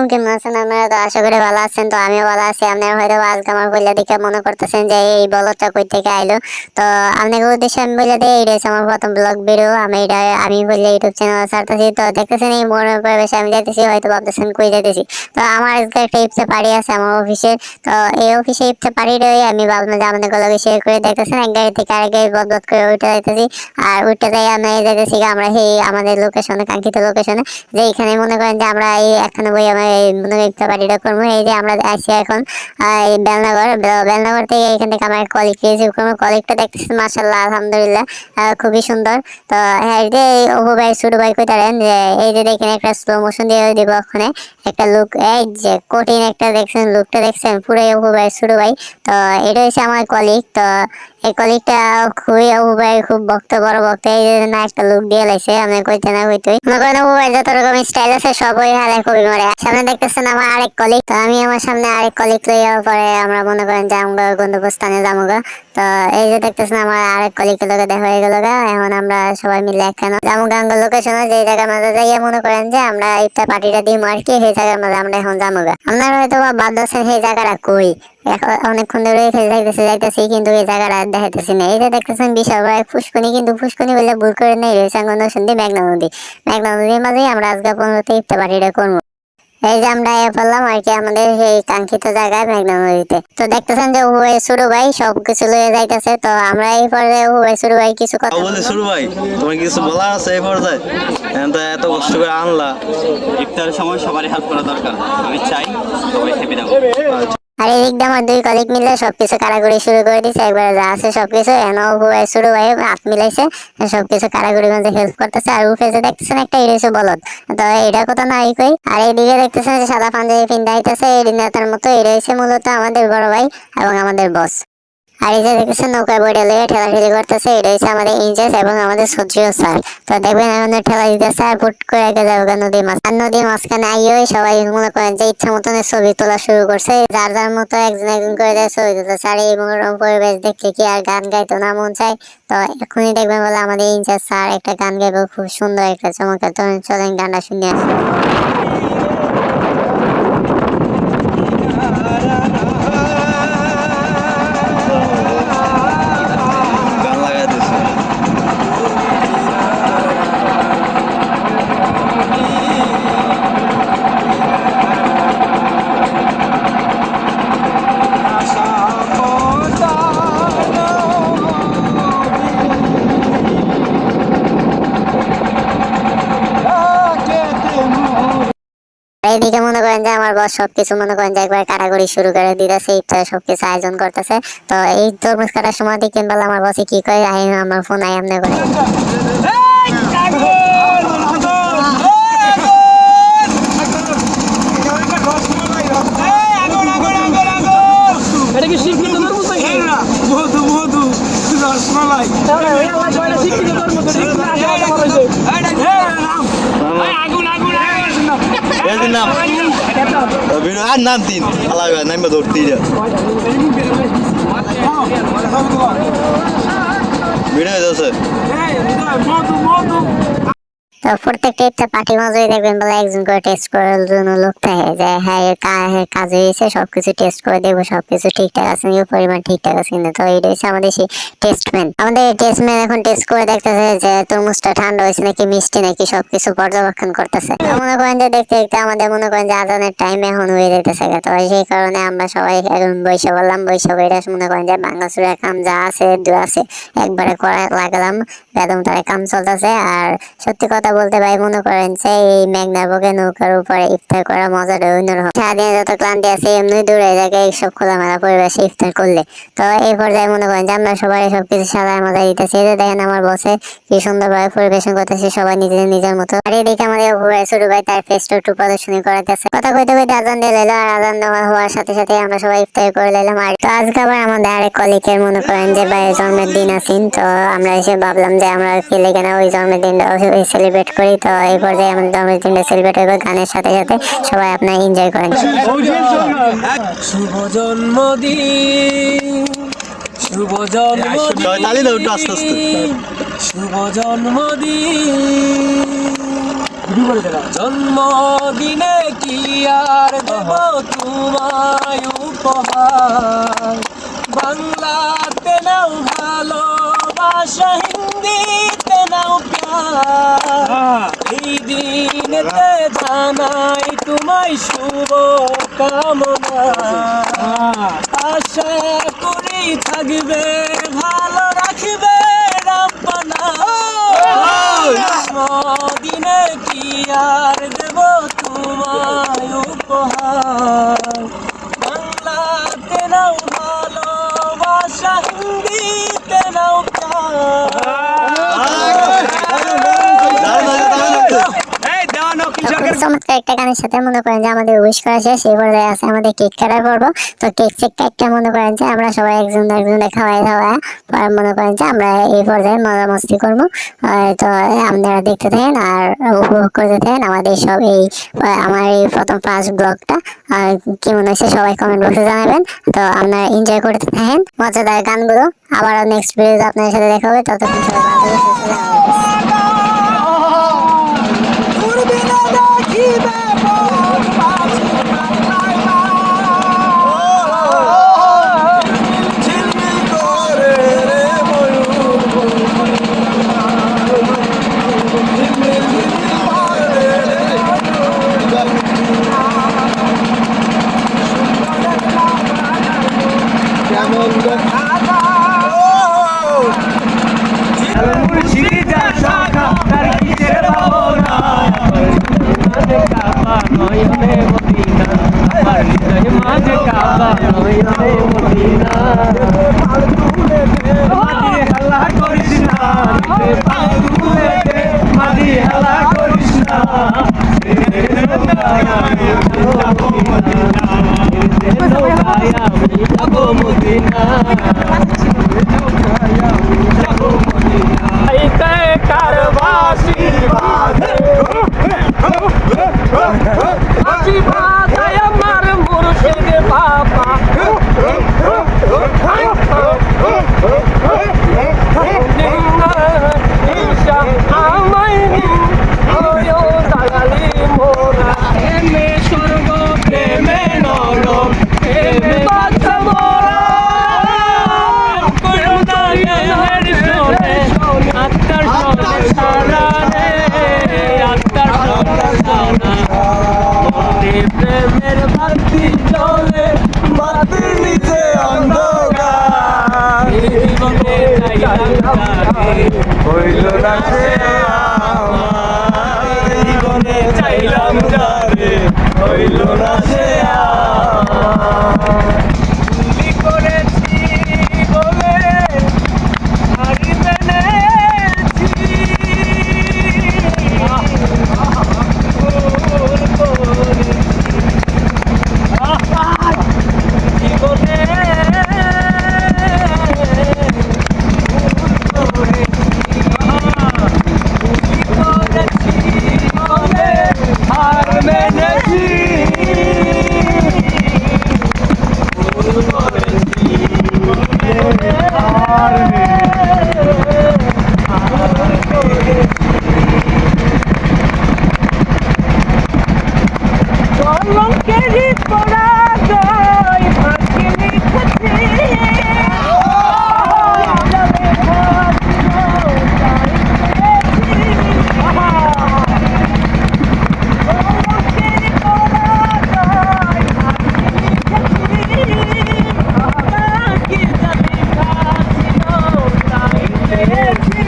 আলাইকুম, কেমন আছেন আপনারা? তো আশা করি ভালো আছেন। তো আমিও ভালো আছি। আপনারা হয়তো আজকে আমার বইলা দেখে মনে করতেছেন যে এই বলদটা কই থেকে আইলো। তো আপনাকে উদ্দেশ্যে আমি বলে দিই, এটা হচ্ছে আমার প্রথম ব্লগ ভিডিও। আমি বললে ইউটিউব চ্যানেল ছাড়তেছি। তো দেখতেছেন এই মোড়ের পরিবেশে আমি যাইতেছি, হয়তো ভাবতেছেন কই যাইতেছি। তো আমার আজকে একটা ইফতার পার্টি আছে আমার অফিসে। তো এই অফিসে ইফতার পার্টিটা আমি ভাবলাম যে আপনাদের লগে শেয়ার করে। দেখতেছেন এক গাড়ি থেকে আরেক গাড়ি বদবদ করে উঠে যাইতেছি। আর উঠতে যাই আমরা যাইতেছি আমরা এই আমাদের লোকেশনে, কাঙ্ক্ষিত লোকেশনে, যে এখানে মনে করেন যে আমরা এই এখানে বই আমরা এই মনে ইফতার পার্টিটা করবো। এই যে আমরা আসি এখন এই বেলনগর থেকে। এখান থেকে আমার কলিগ রিসিভ করবো। কলিগটা দেখতেছি মাশাআল্লাহ আলহামদুলিল্লাহ খুবই সুন্দর। তো হ্যাঁ, এই যে অপু ভাই ছোট ভাই কইতারেন যে এই যে দেখেন একটা স্লো মোশন দিয়ে দিব ওখানে একটা লুক, এই যে কঠিন একটা দেখছেন লুকটা, দেখছেন পুরো অপু ভাই ছোট ভাই। তো এটা হচ্ছে আমার কলিগ। তো এই কলিগটা খুবই অপু ভাই খুব বড় ভক্ত। এই যে না একটা লুক দিয়ে লাইছে, আমি কইতে না কইতেই মনে করেন অপু ভাই যত রকম স্টাইল আছে সবই হালে কবি মারে। সামনে দেখতেছেন আমার আরেক কলিগ। তো আমি আমার সামনে আরেক কলিগ লইয়া পরে আমরা মনে করেন যে আমরা গন্তব্যস্থানে যাবো। তো এই যে দেখতেছেন আমার আরেক কলিগের লগে দেখা হয়ে গেল। এখন আমরা সবাই মিলে একখানে যাবো লোকেশন, যে জায়গার মধ্যে যাইয়া মনে করেন যে আমরা ইফতার পার্টিটা দিই আর কি, সেই জায়গার মধ্যে আমরা এখন যাবো। আপনারা হয়তো বাদ আছেন সেই জায়গাটা কই, অনেকক্ষণ ধরে যাইতেছি কিন্তু এই জায়গাটা দেখাইতেছি না। এই যে দেখতেছেন বিশাল বড় পুষ্কনি, কিন্তু পুষ্কনি বলে ভুল করে নেই, রয়েছে নদী, মেঘনা নদী। মেঘনা নদীর মাঝেই আমরা আজকে 15তে ইফতার পার্টিটা করবো। এই যে আমরা পড়লাম আর কি আমাদের এই কাঙ্ক্ষিত জায়গায় মেঘনা নদীতে। তো দেখতেছেন যে উভয় শুরু ভাই সবকিছু লয়ে যাইতেছে। তো আমরা এই পর্যায়ে উভয় শুরু ভাই কিছু কথা বলে, শুরু ভাই তোমার কিছু বলার আছে এই পর্যায়ে? এত কষ্ট করে আনলা, ইফতারের সময় সবারই হেল্প করা দরকার। আমি চাই সবাই হ্যাপি থাকুক। আর এদিক দিয়ে আমার দুই কলিগ মিলে সবকিছু কারাগুড়ি শুরু করে দিচ্ছে। একবার যা আছে সবকিছু শুরু হয়ে হাত মিলাইছে, সবকিছু কারাগুড়ির মধ্যে হেল্প করতেছে। আর উঠেছে দেখতেছেন একটা এড়েছে বলদ। তো এটা কথা না কই। আর এইদিকে দেখতেছেন যে সাদা পাঞ্জাবি পিন দাইতেছে এই নেতার মতো, এটা হচ্ছে মূলত আমাদের বড় ভাই এবং আমাদের বস। আর এই যে দেখতেছেন নৌকায় বইটা লেগে ঠেলাঠেলি করতেছে, এটা হচ্ছে আমাদের ইনচার্জ এবং আমাদের সচিব স্যার। তো দেখবেন এখন ঠেলা দিতেছে আর পুট করে একে যাবে নদীর মাছ। আর নদীর মাঝখানে আইয়ে সবাই মনে করেন যে ইচ্ছা মতন ছবি তোলা শুরু করছে, যার যার মতো একজন একজন করে দেয় ছবি তুলতেছে। আর এই মনোরম পরিবেশ দেখলে কি আর গান গাইতো না মন চায়? তো এখনই দেখবেন বলে আমাদের ইনচার্জ স্যার একটা গান গাইবো, খুব সুন্দর একটা চমৎকার। তো চলেন গানটা শুনে আসি। এইদিকে মনে করেন যে আমার বস সবকিছু মনে করেন যে একবার কাটাগড়ি শুরু করে দিতেছে, ইফতার সবকিছু আয়োজন করতেছে। তো এই তরমুজ কাটার সময় দেখতে পেলাম আমার বসে কি করে, আমার ফোন আই আমনে করে এটা কি শিক্ষিত তরমুজ নাকি? মধু মধু রসমালাই শিক্ষিত তরমুজ আগুন আগুন নাম আর নাম তিন আলাদা নাম ধরতে ভিডিও যাচ্ছে। মধু মধু তো প্রত্যেকটা ইফতার পার্টির মাঝে দেখবেন বলে একজন করে টেস্ট করার জন্য লোক থাকে, যে হ্যাঁ এর কাজ হয়েছে, সবকিছু টেস্ট করে দেখবো সবকিছু ঠিকঠাক আছে নাকি, পরিমাণ ঠিকঠাক আছে কিনা। তো এটা হচ্ছে আমাদের সেই টেস্টম্যান। আমাদের টেস্টম্যান এখন টেস্ট করে দেখতেছে যে তরমুজটা ঠান্ডা হয়েছে নাকি মিষ্টি নাকি, সবকিছু পর্যবেক্ষণ করতেছে। মনে করেন যে দেখতে দেখতে আমাদের মনে করেন যে আজানের টাইম এখন হয়ে যেতেছে। তো সেই কারণে আমরা সবাই এখন বৈশা বললাম, বৈশা এটা মনে করেন যে ভাঙাচুরা কাম যা আছে আছে একবারে করা লাগলাম, বেদম তারা কাম চলতেছে। আর সত্যি কথা বলতে ভাই মনে করেন যে এই মেঘনা বুকে নৌকার উপরে ইফতার করা মজাটা অন্যরকম। সারাদিনে যত ক্লান্তি আছে এমনি দূরে যায় এইসব খোলামেলা পরিবেশে ইফতার করলে। তো এই পর্যায়ে মনে করেন যে আমরা সবাই সবকিছু সাজায় মজা দিতেছি। এই যে দেখেন আমার বসে কি সুন্দরভাবে পরিবেশন করতেছে, সবাই নিজের নিজের মতো। আর এদিকে আমাদের ছোট ভাই তার ফেস্ট একটু প্রদর্শনী করাতেছে। কথা কইতে কইতে আজান দিয়ে লাইলো, আর আজান হওয়ার সাথে সাথে আমরা সবাই ইফতার করে লাইলাম। আর তো আজকে আবার আমাদের আরেক কলিগের মনে করেন যে ভাই জন্মের দিন আছেন। তো আমরা এসে ভাবলাম যে আমরা খেলে কেনা ওই জন্মের দিনটা সেলিব্রেট করি। তো এই পর্যায়ে আমাদের জন্মদিনটা সেলিব্রেট হবে গানের সাথে সাথে, সবাই আপনারা এনজয় করেন। শুভ জন্মদিন, শুভ জন্মদিন, শুভ জন্মদিন, জন্মদিনে কি আর দেব তোমায় উপহার, বাংলাতে নাও ভালোবাসা, হিন্দিতে নাও প্যার। এই দিনেতে জানাই তোমায় শুভ কামনা, আশা করি থাকবে ভালো রাখবে রাব্বানা। জন্মদিনে কি আর দেব তোমায় উপহার, বাংলাতে নাও ভালোবাসা, হিন্দিতে নাও চমৎকার একটা গানের সাথে মনে করেন যে আমাদের উইশ করা শেষ। এই পর্যায়ে আছে আমাদের কেক কাটার পর্ব। তো কেক কাটটা মনে করেন যে আমরা সবাই একজন একজনে খাওয়াই পরে মনে করেন যে আমরা এই পর্যায়ে মজা মস্তি করবো। তো আপনারা দেখতে থাকেন আর উপভোগ করতে থাকেন আমাদের সব এই আমার এই প্রথম ফার্স্ট ব্লগটা। কেমন হয়েছে সবাই কমেন্ট বক্সে জানাবেন। তো আপনারা এনজয় করতে থাকেন মজাদার গানগুলো। আবারও নেক্সট ভিডিওতে আপনাদের সাথে দেখা হবে। ততক্ষণ সবাই ভালো থাকবেন, সুস্থ থাকবেন। প্রেমের বাতি চলে মাটির নিচে অন্ধকার, হইল না সে আমার, জীবনে চাইলাম যারে হইল না সে আমার। তুমি করেছি বলে হারি মেনেছি, জীবনে হার মেনেছি, কলঙ্কেরই পরাজয় ভাগ্যে লিখেছি, যাবে ভাগ্য তাই পেয়েছি। কলঙ্কেরই পরাজয় ভাগ্যে লিখেছি, ভাগ্যে যাবে ভাগ্য তাই পেয়েছি।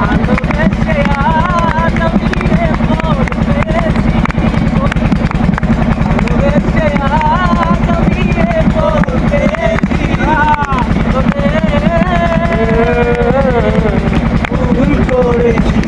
ভালোবেসে আজ আমি এমন পেয়েছি, ভালোবেসে আজ আমি এমন পেয়েছি। ভুল করেছি।